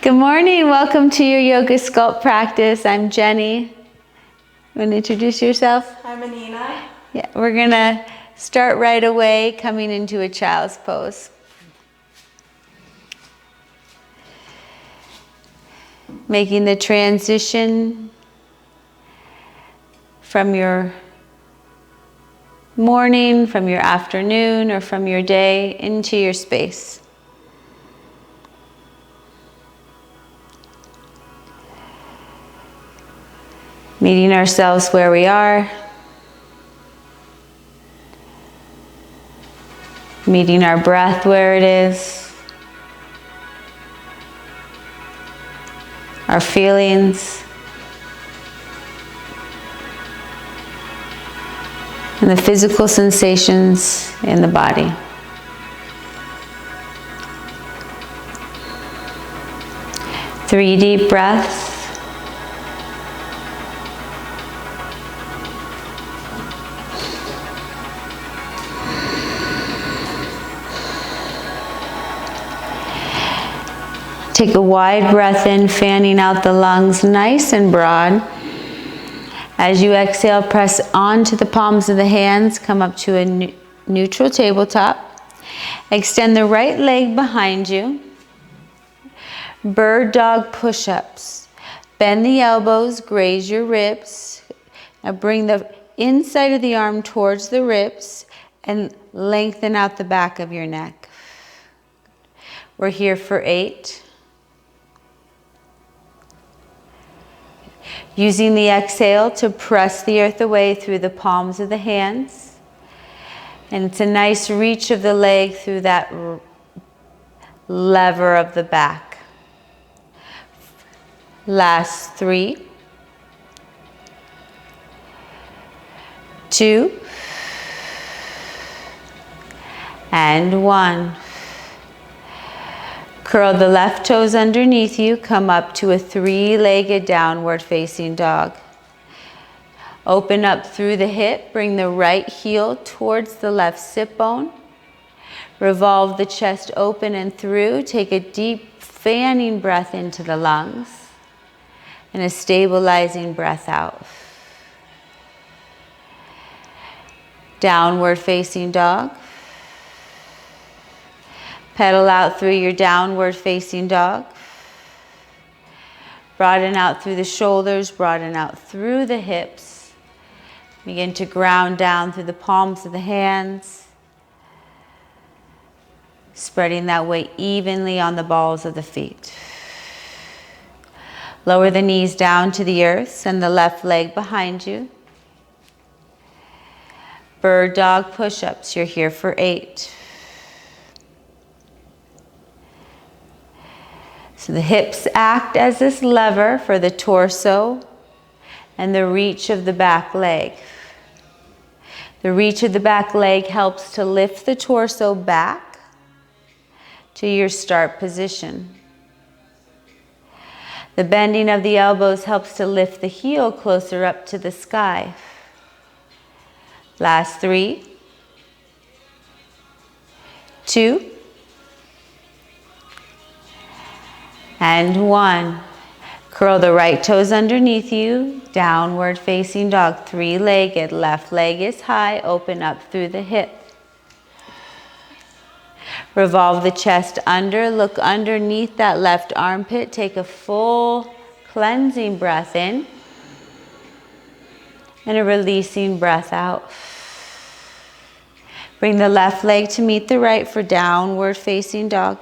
Good morning. Welcome to your yoga sculpt practice. I'm Jenny. You want to introduce yourself? I'm Anina. Yeah, we're going to start right away coming into a child's pose. Making the transition from your morning, from your afternoon, or from your day into your space. Meeting ourselves where we are. Meeting our breath where it is. Our feelings. And the physical sensations in the body. Three deep breaths. Take a wide breath in, fanning out the lungs nice and broad. As you exhale, press onto the palms of the hands, come up to a neutral tabletop. Extend the right leg behind you. Bird dog push-ups. Bend the elbows, graze your ribs. Now bring the inside of the arm towards the ribs and lengthen out the back of your neck. We're here for 8. Using the exhale to press the earth away through the palms of the hands. And it's a nice reach of the leg through that lever of the back. Last 3, 2, and 1. Curl the left toes underneath you, come up to a 3-legged downward facing dog. Open up through the hip, bring the right heel towards the left sit bone. Revolve the chest open and through, take a deep fanning breath into the lungs and a stabilizing breath out. Downward facing dog. Pedal out through your downward facing dog. Broaden out through the shoulders, broaden out through the hips. Begin to ground down through the palms of the hands. Spreading that weight evenly on the balls of the feet. Lower the knees down to the earth, send the left leg behind you. Bird dog push-ups, you're here for 8. So the hips act as this lever for the torso and the reach of the back leg. The reach of the back leg helps to lift the torso back to your start position. The bending of the elbows helps to lift the heel closer up to the sky. Last 3, 2, and 1. Curl the right toes underneath you, downward facing dog, 3-legged, left leg is high, open up through the hip. Revolve the chest under, look underneath that left armpit, take a full cleansing breath in and a releasing breath out. Bring the left leg to meet the right for downward facing dog.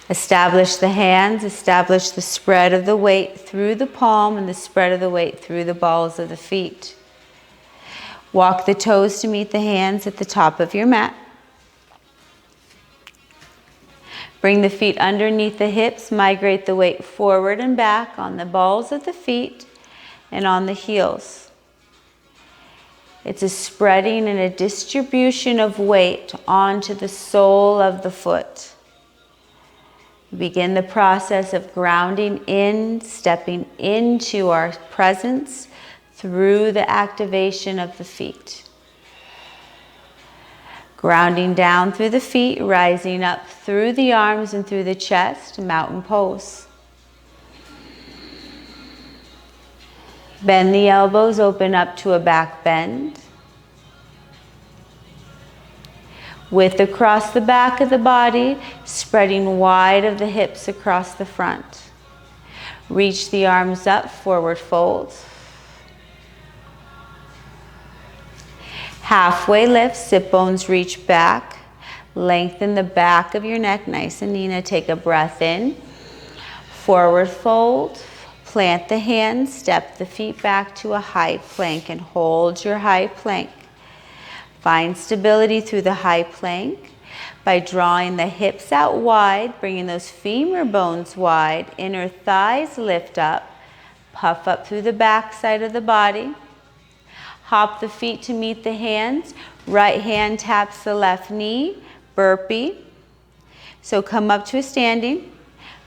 Establish the hands, establish the spread of the weight through the palm and the spread of the weight through the balls of the feet. Walk the toes to meet the hands at the top of your mat. Bring the feet underneath the hips, migrate the weight forward and back on the balls of the feet and on the heels. It's a spreading and a distribution of weight onto the sole of the foot. Begin the process of grounding in, stepping into our presence through the activation of the feet. Grounding down through the feet, rising up through the arms and through the chest, mountain pose. Bend the elbows, open up to a back bend. Width across the back of the body, spreading wide of the hips across the front. Reach the arms up, forward fold. Halfway lift, sit bones reach back. Lengthen the back of your neck, nice and Nina. Take a breath in. Forward fold. Plant the hands, step the feet back to a high plank and hold your high plank. Find stability through the high plank by drawing the hips out wide, bringing those femur bones wide, inner thighs lift up, puff up through the back side of the body. Hop the feet to meet the hands. Right hand taps the left knee, burpee. So come up to a standing.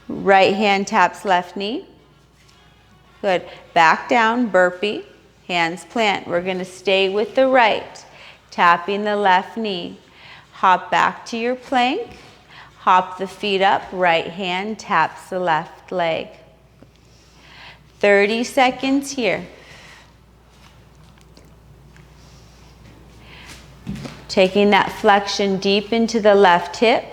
Right hand taps left knee. Good. Back down, burpee. Hands plant. We're going to stay with the right, tapping the left knee. Hop back to your plank. Hop the feet up. Right hand taps the left leg. 30 seconds here. Taking that flexion deep into the left hip.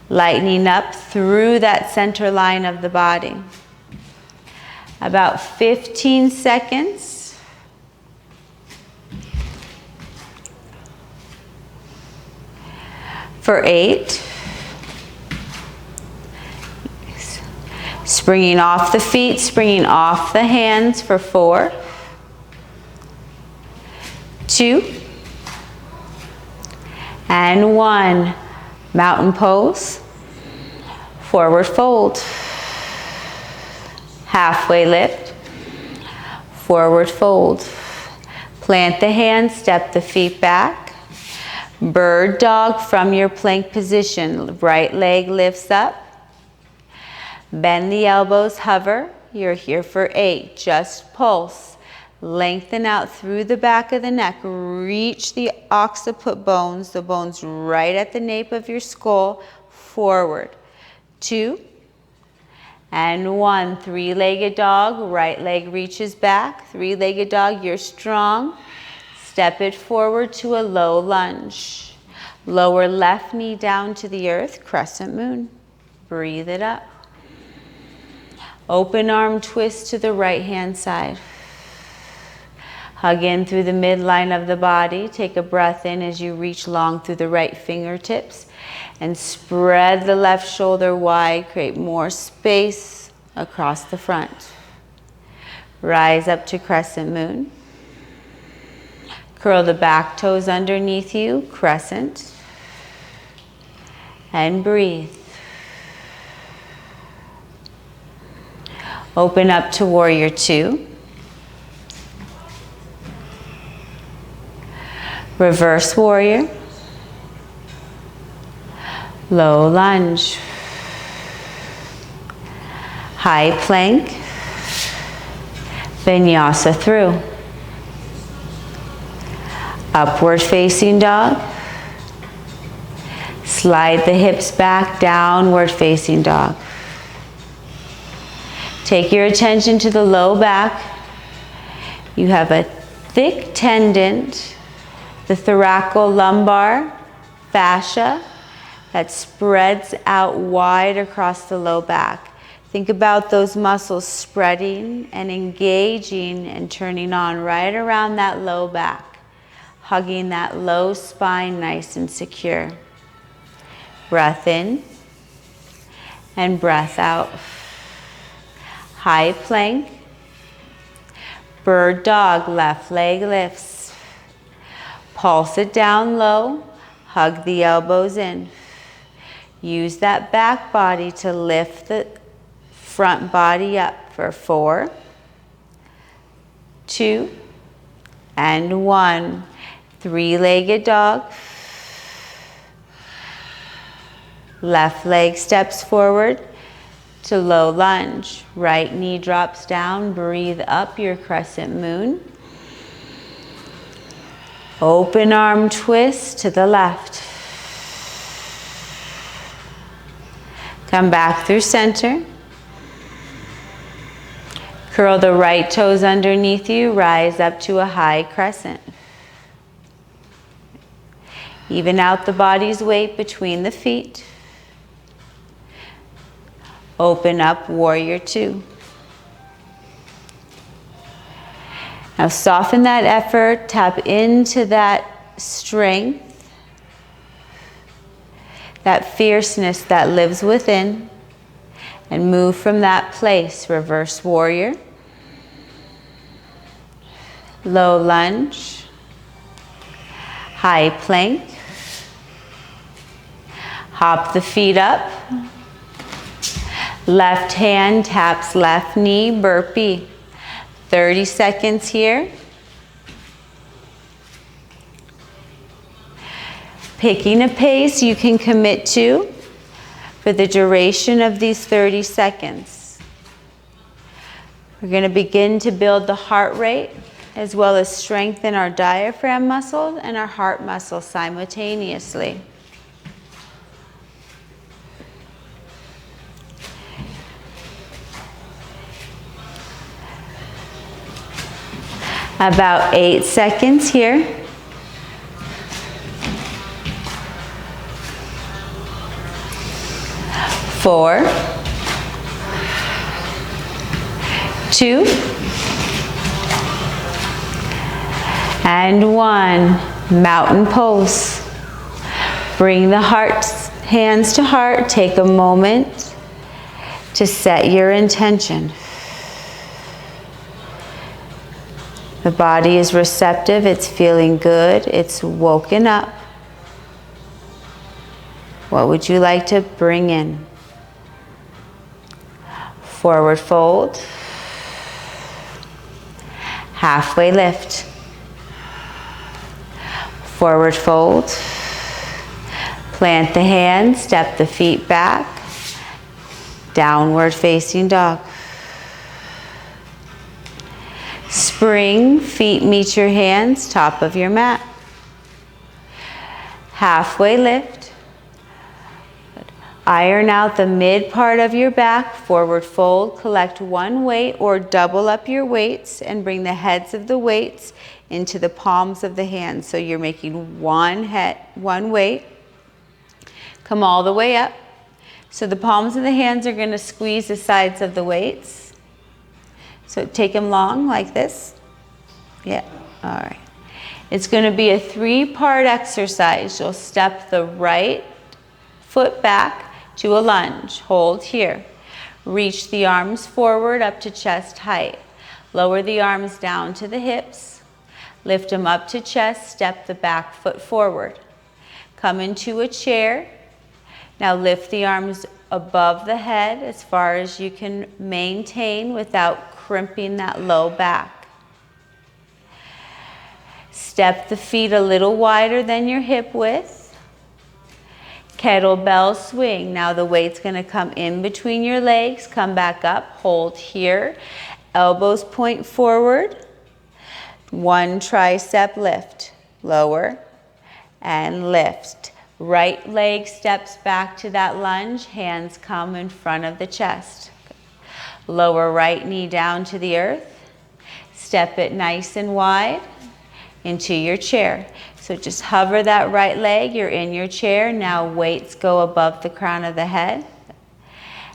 Lightening up through that center line of the body. About 15 seconds. For 8. Springing off the feet, springing off the hands for 4. 2. And 1. Mountain pose. Forward fold. Halfway lift. Forward fold. Plant the hands, step the feet back. Bird dog from your plank position. Right leg lifts up. Bend the elbows, hover. You're here for 8. Just pulse. Lengthen out through the back of the neck. Reach the occiput bones, the bones right at the nape of your skull. Forward. 2. And 1. Three-legged dog. Right leg reaches back. Three-legged dog. You're strong. Step it forward to a low lunge. Lower left knee down to the earth. Crescent moon. Breathe it up. Open arm twist to the right hand side. Hug in through the midline of the body. Take a breath in as you reach long through the right fingertips. And spread the left shoulder wide. Create more space across the front. Rise up to crescent moon. Curl the back toes underneath you. Crescent. And breathe. Open up to warrior 2. Reverse warrior. Low lunge. High plank. Vinyasa through. Upward facing dog. Slide the hips back, downward facing dog. Take your attention to the low back. You have a thick tendon, the thoracolumbar fascia that spreads out wide across the low back. Think about those muscles spreading and engaging and turning on right around that low back, hugging that low spine nice and secure. Breath in and breath out. High plank. Bird dog, left leg lifts. Pulse it down low. Hug the elbows in. Use that back body to lift the front body up for 4, 2, and 1. Three-legged dog. Left leg steps forward to low lunge. Right knee drops down. Breathe up your crescent moon. Open arm twist to the left. Come back through center. Curl the right toes underneath you, rise up to a high crescent. Even out the body's weight between the feet. Open up, warrior two. Now soften that effort, tap into that strength, that fierceness that lives within, and move from that place. Reverse warrior, low lunge, high plank, hop the feet up, left hand taps left knee, burpee. 30 seconds here. Picking a pace you can commit to for the duration of these 30 seconds. We're going to begin to build the heart rate as well as strengthen our diaphragm muscle and our heart muscle simultaneously. About 8 seconds here. 4, 2, and 1. Mountain pose. Bring the hands to heart. Take a moment to set your intention. The body is receptive, it's feeling good, it's woken up. What would you like to bring in? Forward fold. Halfway lift. Forward fold. Plant the hands, step the feet back. Downward facing dog. Spring, feet meet your hands, top of your mat. Halfway lift. Iron out the mid part of your back, forward fold, collect one weight or double up your weights and bring the heads of the weights into the palms of the hands. So you're making one weight. Come all the way up. So the palms of the hands are going to squeeze the sides of the weights. So take them long like this. Yeah, all right. It's going to be a 3-part exercise. You'll step the right foot back to a lunge. Hold here. Reach the arms forward up to chest height. Lower the arms down to the hips. Lift them up to chest. Step the back foot forward. Come into a chair. Now lift the arms above the head as far as you can maintain without crimping that low back. Step the feet a little wider than your hip width. Kettlebell swing. Now the weight's going to come in between your legs. Come back up. Hold here. Elbows point forward. 1 tricep lift. Lower and lift. Right leg steps back to that lunge. Hands come in front of the chest. Lower right knee down to the earth. Step it nice and wide into your chair. So just hover that right leg. You're in your chair. Now weights go above the crown of the head.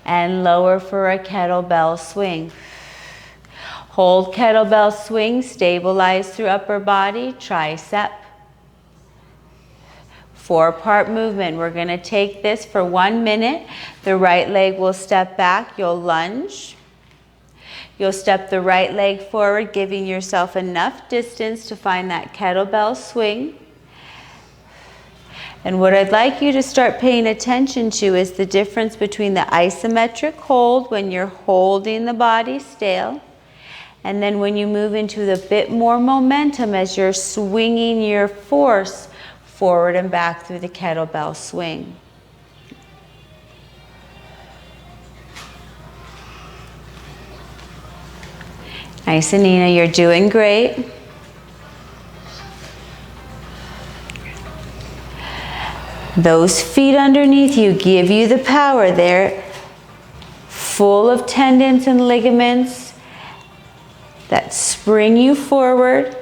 And lower for a kettlebell swing. Hold kettlebell swing. Stabilize through upper body. Tricep. 4-part movement. We're going to take this for 1 minute. The right leg will step back. You'll lunge. You'll step the right leg forward, giving yourself enough distance to find that kettlebell swing. And what I'd like you to start paying attention to is the difference between the isometric hold when you're holding the body still, and then when you move into the bit more momentum as you're swinging your force forward and back through the kettlebell swing. Nice, Anina, you're doing great. Those feet underneath you give you the power. They're full of tendons and ligaments that spring you forward,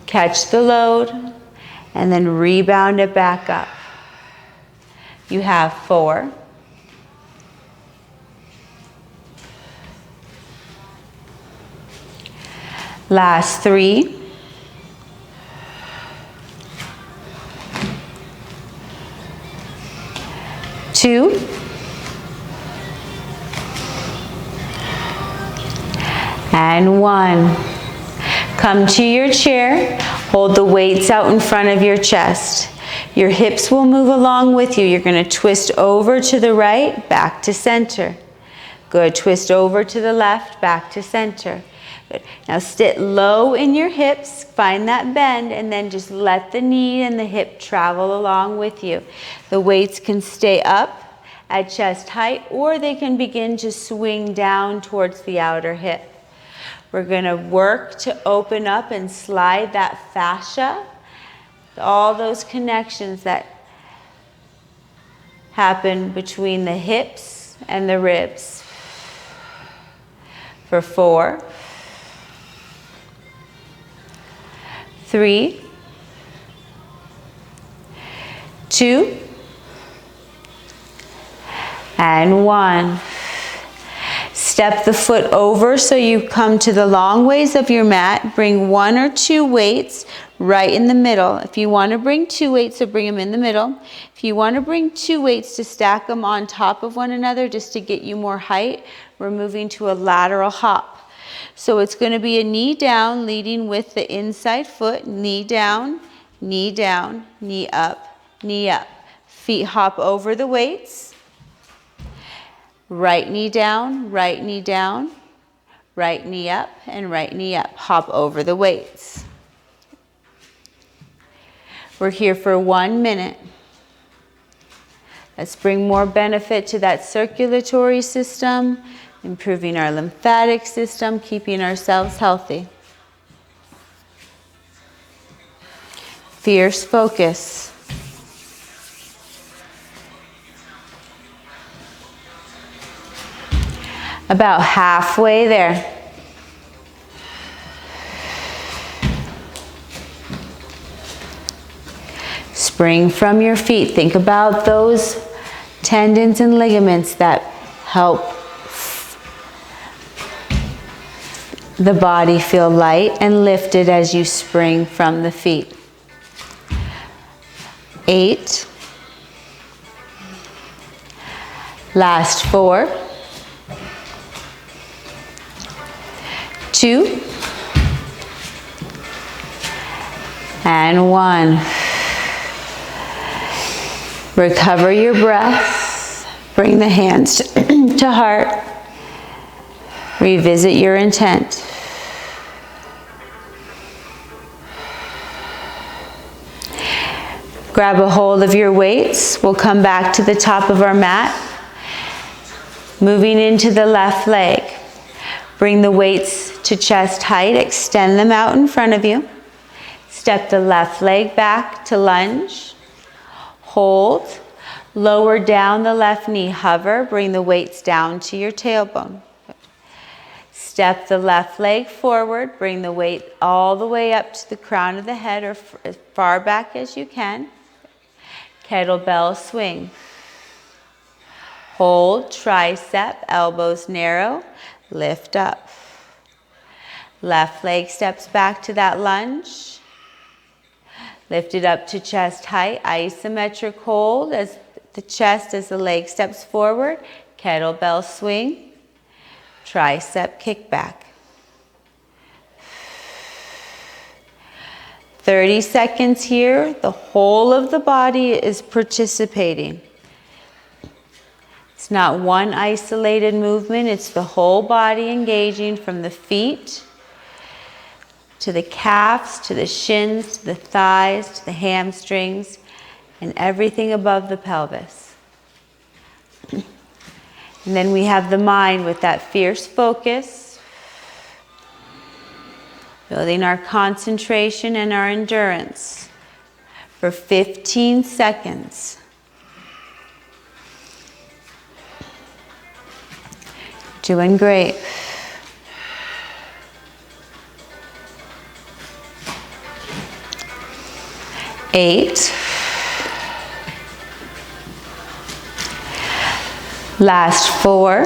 catch the load, and then rebound it back up. You have 4. Last 3. 2. And 1. Come to your chair. Hold the weights out in front of your chest. Your hips will move along with you. You're going to twist over to the right, back to center. Good. Twist over to the left, back to center. Good. Now sit low in your hips, find that bend, and then just let the knee and the hip travel along with you. The weights can stay up at chest height, or they can begin to swing down towards the outer hip. We're going to work to open up and slide that fascia, all those connections that happen between the hips and the ribs. For 4, 3, 2, and 1. Step the foot over so you come to the long ways of your mat. Bring 1 or 2 weights right in the middle. If you want to bring 2 weights, so bring them in the middle. If you want to bring 2 weights to stack them on top of one another just to get you more height, we're moving to a lateral hop. So it's going to be a knee down, leading with the inside foot, knee down, knee up, knee up. Feet hop over the weights. Right knee down, right knee down, right knee up, and right knee up. Hop over the weights. We're here for 1 minute. Let's bring more benefit to that circulatory system, improving our lymphatic system, keeping ourselves healthy. Fierce focus. About halfway there. Spring from your feet. Think about those tendons and ligaments that help the body feel light and lifted as you spring from the feet. 8. Last 4. 2. And 1. Recover your breath. Bring the hands to heart. Revisit your intent. Grab a hold of your weights. We'll come back to the top of our mat. Moving into the left leg. Bring the weights to chest height. Extend them out in front of you. Step the left leg back to lunge. Hold. Lower down the left knee. Hover. Bring the weights down to your tailbone. Step the left leg forward. Bring the weight all the way up to the crown of the head or as far back as you can. Kettlebell swing. Hold. Tricep. Elbows narrow. Lift up. Left leg steps back to that lunge. Lift it up to chest height. Isometric hold as the chest as the leg steps forward. Kettlebell swing. Tricep kickback. 30 seconds here. The whole of the body is participating. It's not one isolated movement. It's the whole body engaging from the feet to the calves, to the shins, to the thighs, to the hamstrings, and everything above the pelvis. And then we have the mind with that fierce focus, building our concentration and our endurance for 15 seconds. Doing great. 8. Last 4,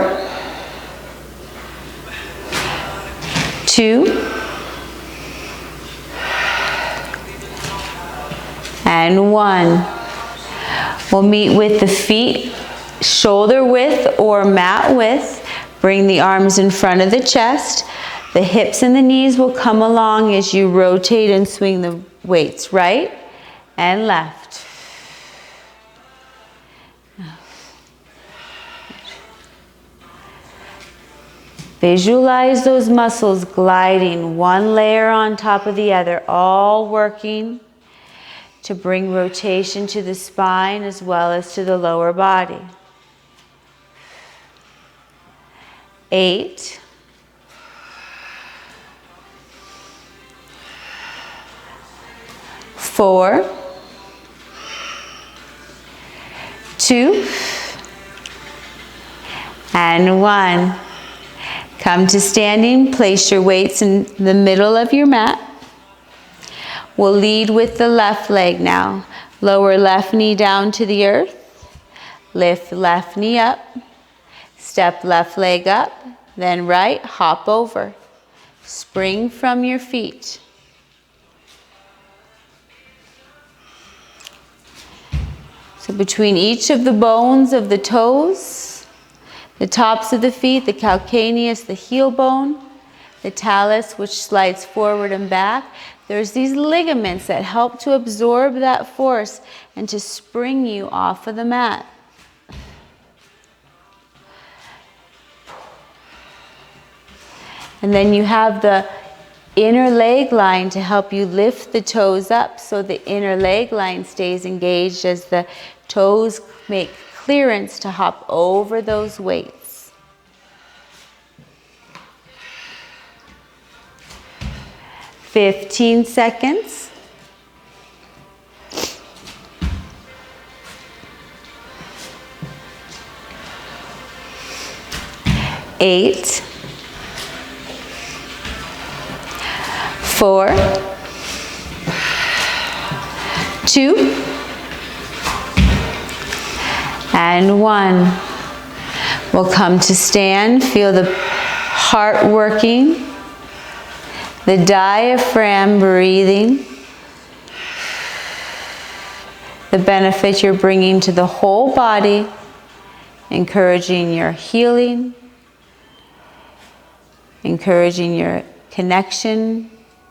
2, and 1. We'll meet with the feet shoulder width or mat width. Bring the arms in front of the chest. The hips and the knees will come along as you rotate and swing the weights right and left. Visualize those muscles gliding one layer on top of the other, all working to bring rotation to the spine as well as to the lower body. 8. 4, 2, and 1. Come to standing, place your weights in the middle of your mat. We'll lead with the left leg now. Lower left knee down to the earth. Lift left knee up. Step left leg up, then right, hop over. Spring from your feet. So between each of the bones of the toes, the tops of the feet, the calcaneus, the heel bone, the talus, which slides forward and back, there's these ligaments that help to absorb that force and to spring you off of the mat. And then you have the inner leg line to help you lift the toes up so the inner leg line stays engaged as the toes make clearance to hop over those weights. "15 seconds. Eight, 4, 2, and 1. We'll come to stand. Feel the heart working, the diaphragm breathing, the benefit you're bringing to the whole body, encouraging your healing, encouraging your connection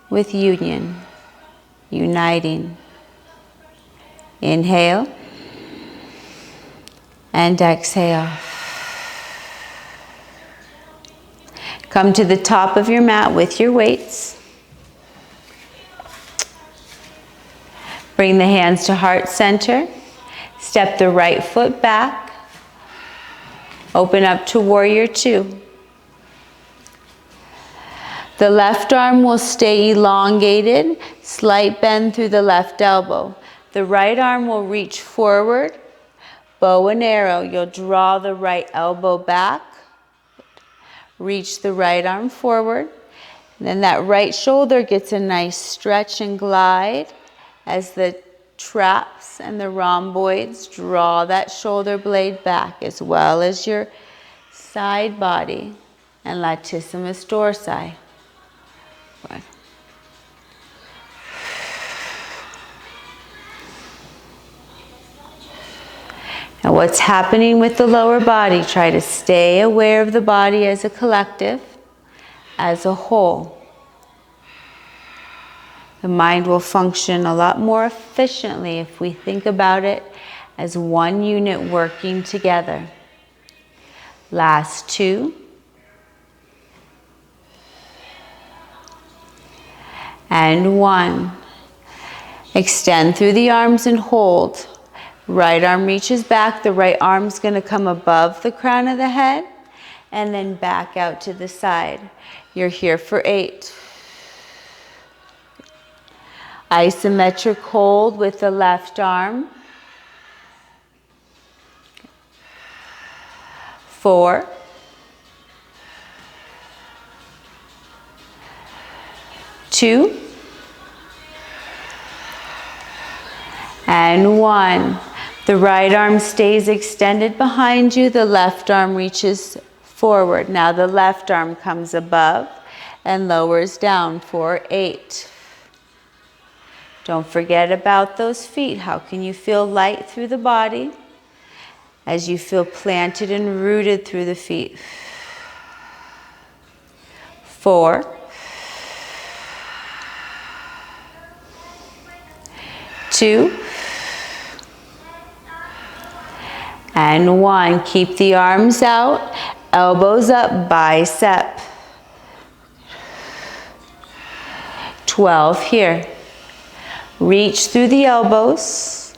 with union, uniting. Inhale and exhale. Come to the top of your mat with your weights. Bring the hands to heart center. Step the right foot back. Open up to warrior two. The left arm will stay elongated, slight bend through the left elbow. The right arm will reach forward, bow and arrow. You'll draw the right elbow back, reach the right arm forward. And then that right shoulder gets a nice stretch and glide as the traps and the rhomboids draw that shoulder blade back, as well as your side body and latissimus dorsi. Good. Now what's happening with the lower body? Try to stay aware of the body as a collective, as a whole. The mind will function a lot more efficiently if we think about it as one unit working together. Last two. And one. Extend through the arms and hold. Right arm reaches back. The right arm's going to come above the crown of the head and then back out to the side. You're here for 8. Isometric hold with the left arm. 4, 2, and 1. The right arm stays extended behind you, the left arm reaches forward. Now the left arm comes above and lowers down for 8. Don't forget about those feet. How can you feel light through the body as you feel planted and rooted through the feet? 4, 2, and 1. Keep the arms out, elbows up, bicep. 12 here. Reach through the elbows.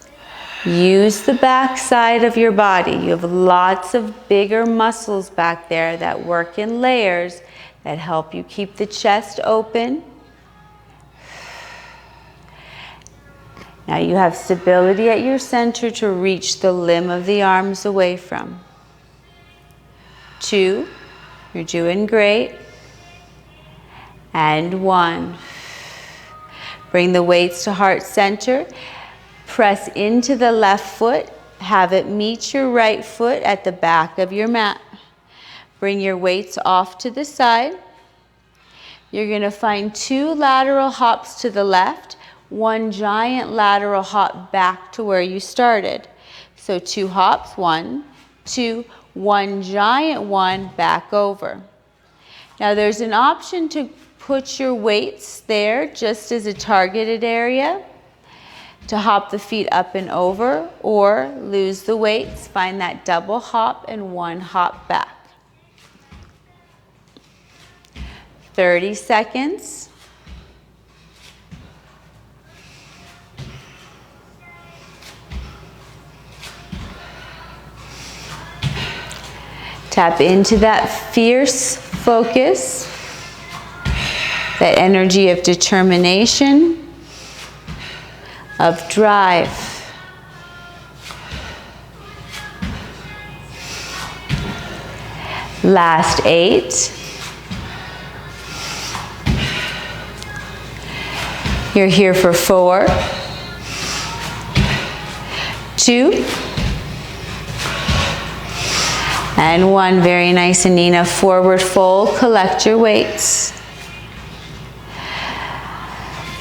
Use the back side of your body. You have lots of bigger muscles back there that work in layers that help you keep the chest open. Now you have stability at your center to reach the limb of the arms away from. 2, you're doing great. And 1. Bring the weights to heart center. Press into the left foot. Have it meet your right foot at the back of your mat. Bring your weights off to the side. You're going to find 2 lateral hops to the left, 1 giant lateral hop back to where you started. So 2 hops, 1, 2, 1 giant one back over. Now there's an option to put your weights there just as a targeted area to hop the feet up and over, or lose the weights, find that double hop and 1 hop back. 30 seconds. Tap into that fierce focus, that energy of determination, of drive. Last 8. You're here for 4, 2, and 1. Very nice, Anina. Forward fold, collect your weights.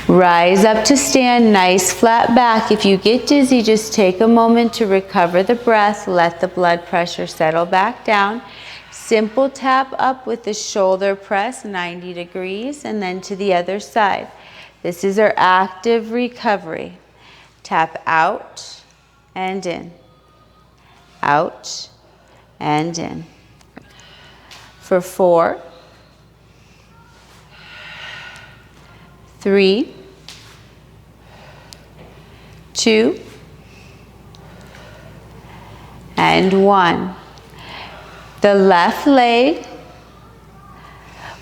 Rise up to stand, nice flat back. If you get dizzy, just take a moment to recover the breath. Let the blood pressure settle back down. Simple tap up with the shoulder press, 90 degrees, and then to the other side. This is our active recovery. Tap out and in. Out and in. For 4, 3, 2, and 1. The left leg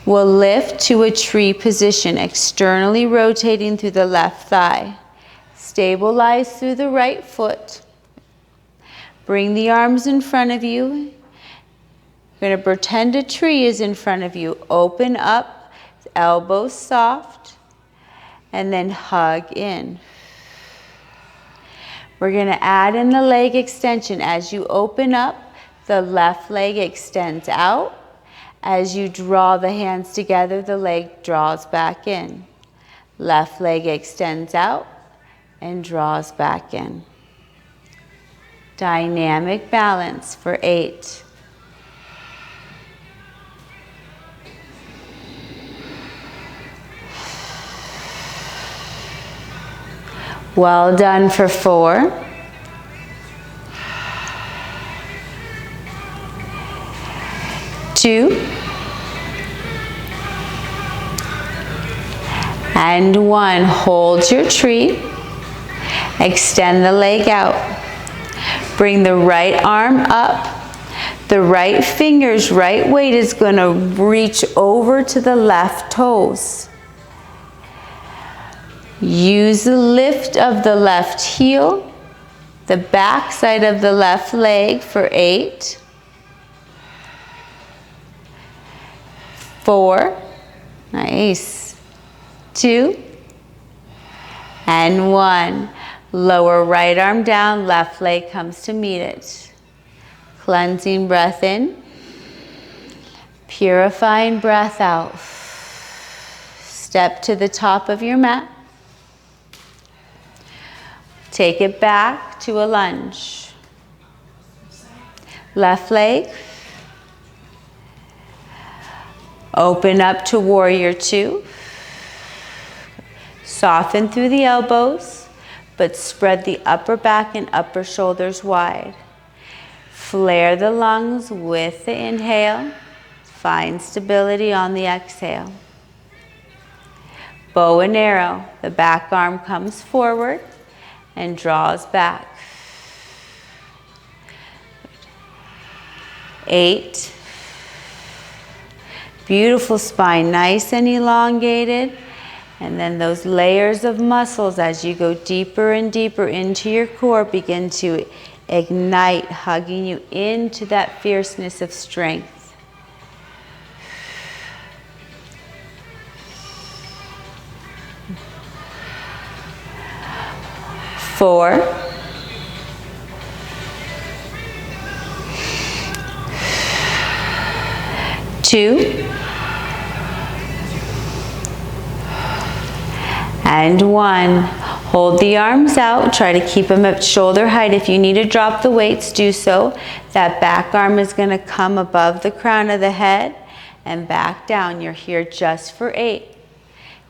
will lift to a tree position, externally rotating through the left thigh. Stabilize through the right foot. Bring the arms in front of you. You're going to pretend a tree is in front of you. Open up, elbows soft, and then hug in. We're going to add in the leg extension. As you open up, the left leg extends out. As you draw the hands together, the leg draws back in. Left leg extends out and draws back in. Dynamic balance for 8. Well done for 4. 2, and 1. Hold your tree. Extend the leg out. Bring the right arm up. The right finger's right weight is going to reach over to the left toes. Use the lift of the left heel, the back side of the left leg for 8, 4, nice, 2, and 1. Lower right arm down, left leg comes to meet it. Cleansing breath in, purifying breath out. Step to the top of your mat. Take it back to a lunge. Left leg. Open up to warrior 2. Soften through the elbows, but spread the upper back and upper shoulders wide. Flare the lungs with the inhale. Find stability on the exhale. Bow and arrow. The back arm comes forward and draws back. 8. Beautiful spine, nice and elongated. And then those layers of muscles as you go deeper and deeper into your core begin to ignite, hugging you into that fierceness of strength. 4, 2, and 1. Hold the arms out. Try to keep them at shoulder height. If you need to drop the weights, do so. That back arm is going to come above the crown of the head and back down. You're here just for 8.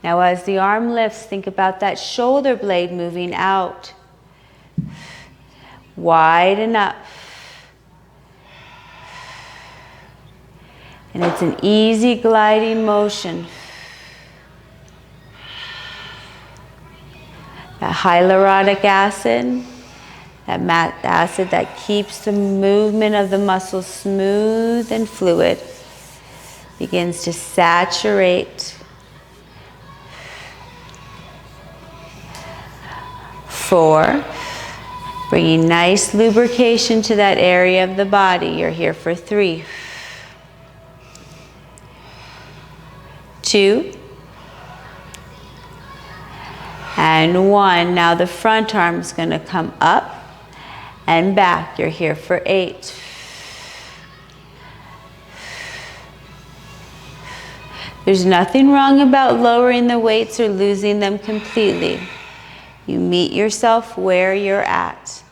Now as the arm lifts, think about that shoulder blade moving out. Widen up. And it's an easy gliding motion. That hyaluronic acid, that acid that keeps the movement of the muscles smooth and fluid, begins to saturate. 4, bringing nice lubrication to that area of the body. You're here for 3, 2, and 1. Now the front arm is going to come up and back. You're here for 8. There's nothing wrong about lowering the weights or losing them completely. You meet yourself where you're at.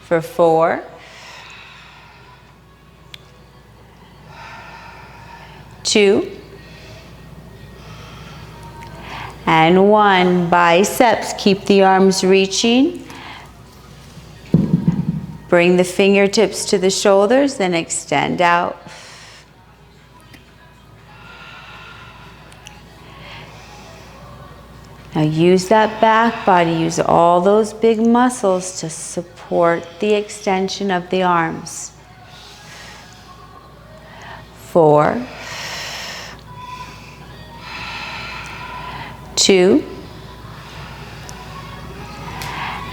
For 4, 2, and 1. Biceps, keep the arms reaching. Bring the fingertips to the shoulders, then extend out. Now use that back body, use all those big muscles to support the extension of the arms. 4, 2,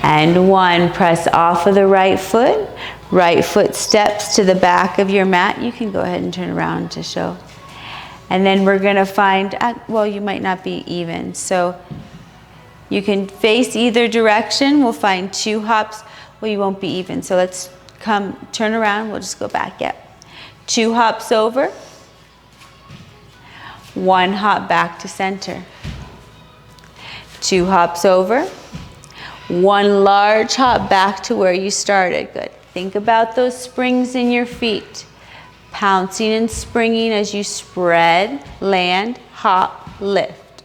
and 1. Press off of the right foot. Right foot steps to the back of your mat. You can go ahead and turn around to show. And then we're going to find, well, you might not be even, so you can face either direction. We'll find 2 hops. Well, you won't be even, so let's turn around. We'll just go back. Yep. 2 hops over. 1 hop back to center. 2 hops over. 1 large hop back to where you started. Good. Think about those springs in your feet. Pouncing and springing as you spread, land, hop, lift.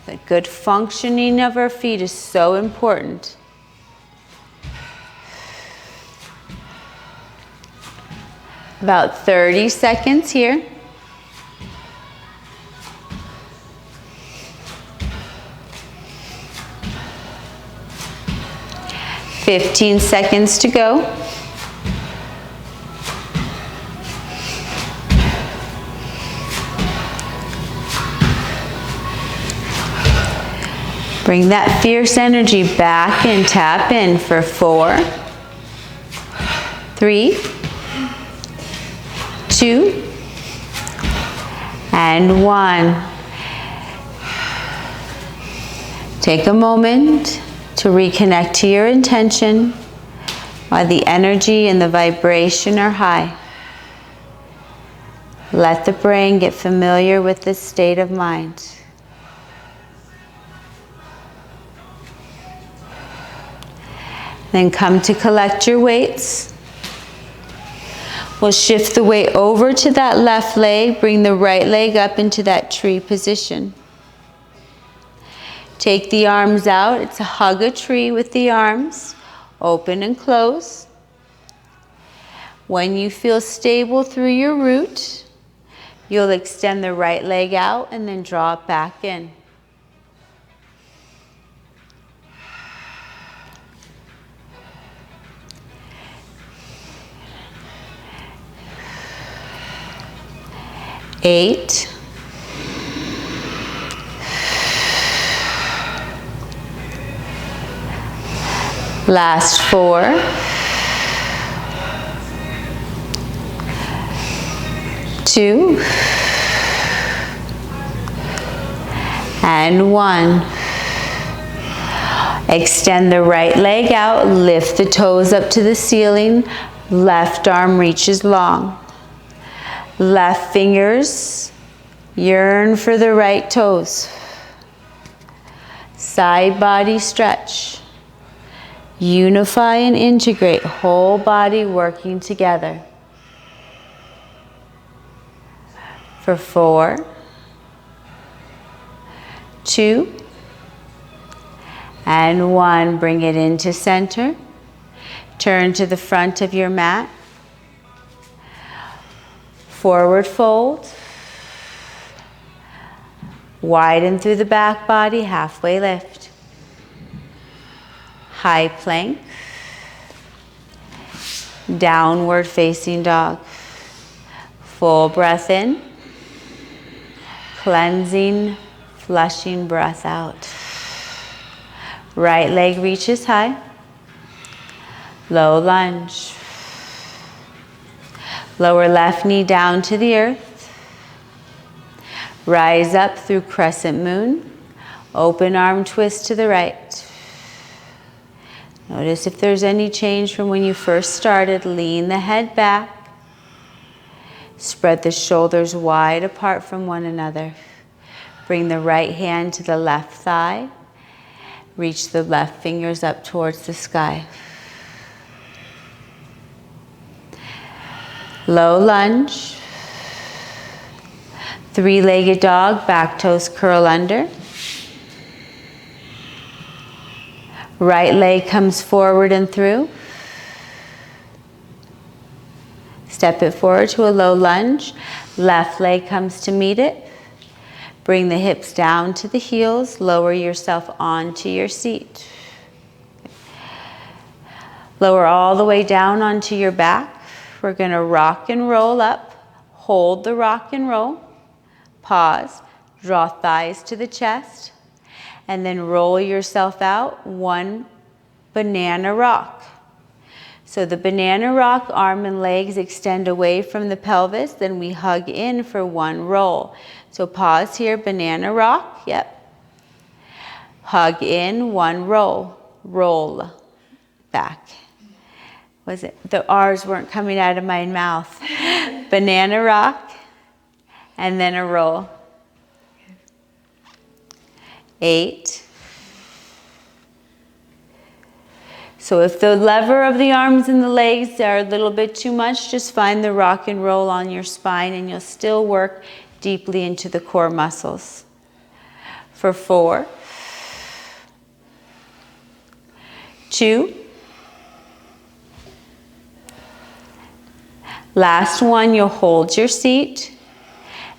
The good functioning of our feet is so important. About 30 seconds here. 15 seconds to go. Bring that fierce energy back and tap in for 4, 3, 2, and 1. Take a moment to reconnect to your intention while the energy and the vibration are high. Let the brain get familiar with this state of mind. Then come to collect your weights. We'll shift the weight over to that left leg, bring the right leg up into that tree position. Take the arms out. It's a hug a tree with the arms, open and close. When you feel stable through your root, you'll extend the right leg out and then draw it back in. Eight. Last 4. 2. And 1. Extend the right leg out, lift the toes up to the ceiling, left arm reaches long. Left fingers yearn for the right toes. Side body stretch. Unify and integrate, whole body working together. For 4, 2, and 1. Bring it into center. Turn to the front of your mat. Forward fold. Widen through the back body, halfway lift. High plank. Downward facing dog. Full breath in. Cleansing, flushing breath out. Right leg reaches high. Low lunge. Lower left knee down to the earth. Rise up through crescent moon. Open arm twist to the right. Notice if there's any change from when you first started. Lean the head back. Spread the shoulders wide apart from one another. Bring the right hand to the left thigh. Reach the left fingers up towards the sky. Low lunge. 3-legged dog, back toes curl under. Right leg comes forward and through. Step it forward to a low lunge. Left leg comes to meet it. Bring the hips down to the heels. Lower yourself onto your seat. Lower all the way down onto your back. We're going to rock and roll up. Hold the rock and roll. Pause. Draw thighs to the chest. And then roll yourself out. 1 banana rock. So the banana rock, arm and legs extend away from the pelvis. Then we hug in for 1 roll. So pause here. Banana rock. Yep. Hug in. 1 roll. Roll back. Was it? The R's weren't coming out of my mouth. Banana rock, and then a roll. 8. So if the lever of the arms and the legs are a little bit too much, just find the rock and roll on your spine and you'll still work deeply into the core muscles. For 4, 2, last one, you'll hold your seat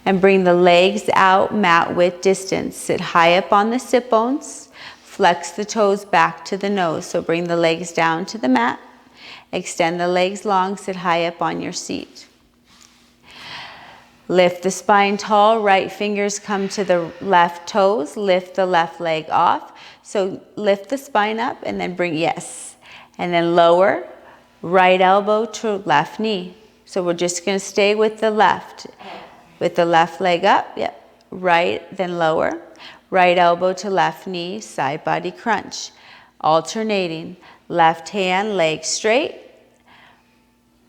and bring the legs out mat width distance. Sit high up on the sit bones. Flex the toes back to the nose. So bring the legs down to the mat. Extend the legs long. Sit high up on your seat. Lift the spine tall, right fingers come to the left toes, lift the left leg off. So lift the spine up and then bring, yes. And then lower, right elbow to left knee. So we're just gonna stay with the left leg up, yep. Right, then lower. Right elbow to left knee, side body crunch. Alternating, left hand, leg straight.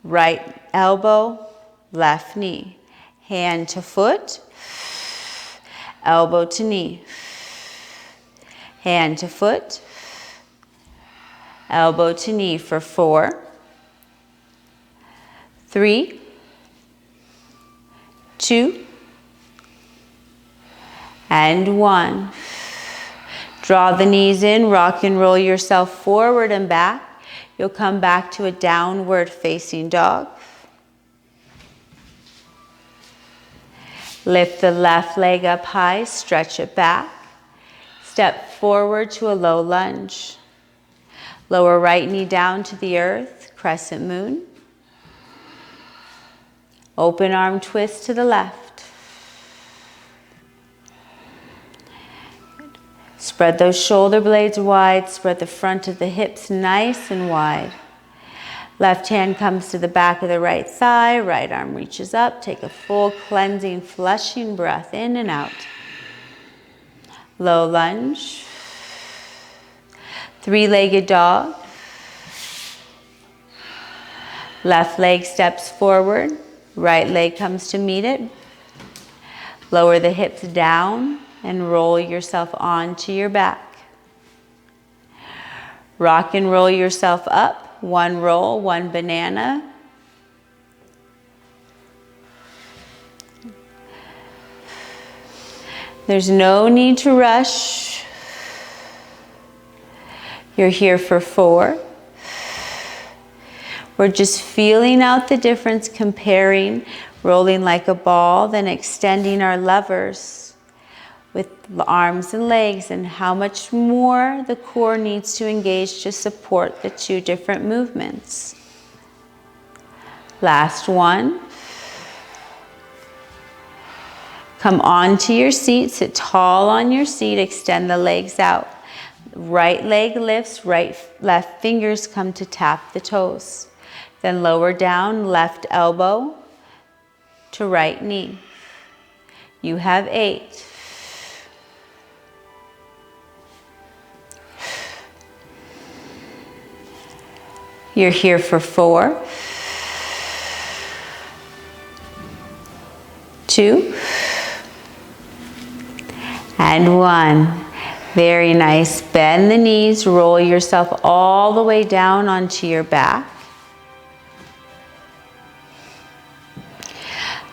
Right elbow, left knee. Hand to foot, elbow to knee. Hand to foot, elbow to knee for 4, 3, 2, and 1. Draw the knees in, rock and roll yourself forward and back. You'll come back to a downward facing dog. Lift the left leg up high, stretch it back. Step forward to a low lunge. Lower right knee down to the earth, crescent moon. Open arm twist to the left. Spread those shoulder blades wide, spread the front of the hips nice and wide. Left hand comes to the back of the right thigh, right arm reaches up. Take a full cleansing, flushing breath in and out. Low lunge. Three-legged dog. Left leg steps forward, right leg comes to meet it. Lower the hips down and roll yourself onto your back. Rock and roll yourself up. 1 roll, 1 banana. There's no need to rush. You're here for 4. We're just feeling out the difference, comparing, rolling like a ball, then extending our levers with the arms and legs, and how much more the core needs to engage to support the 2 different movements. Last one. Come onto your seat, sit tall on your seat, extend the legs out. Right leg lifts, left fingers come to tap the toes. Then lower down, left elbow to right knee. You have 8. You're here for 4, 2, and 1. Very nice. Bend the knees, roll yourself all the way down onto your back.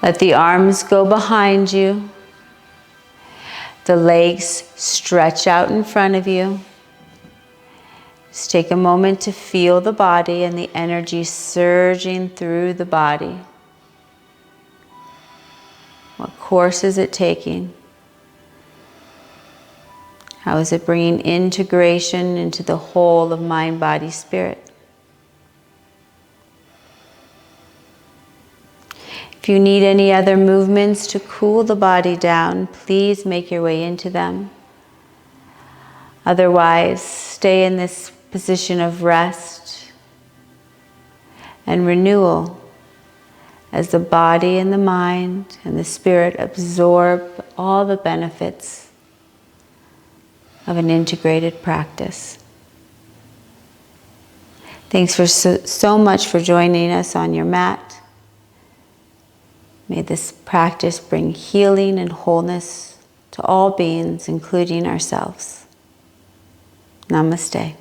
Let the arms go behind you. The legs stretch out in front of you. Just take a moment to feel the body and the energy surging through the body. What course is it taking? How is it bringing integration into the whole of mind, body, spirit? If you need any other movements to cool the body down, please make your way into them. Otherwise, stay in this position of rest and renewal as the body and the mind and the spirit absorb all the benefits of an integrated practice. Thanks so much for joining us on your mat. May this practice bring healing and wholeness to all beings, including ourselves. Namaste.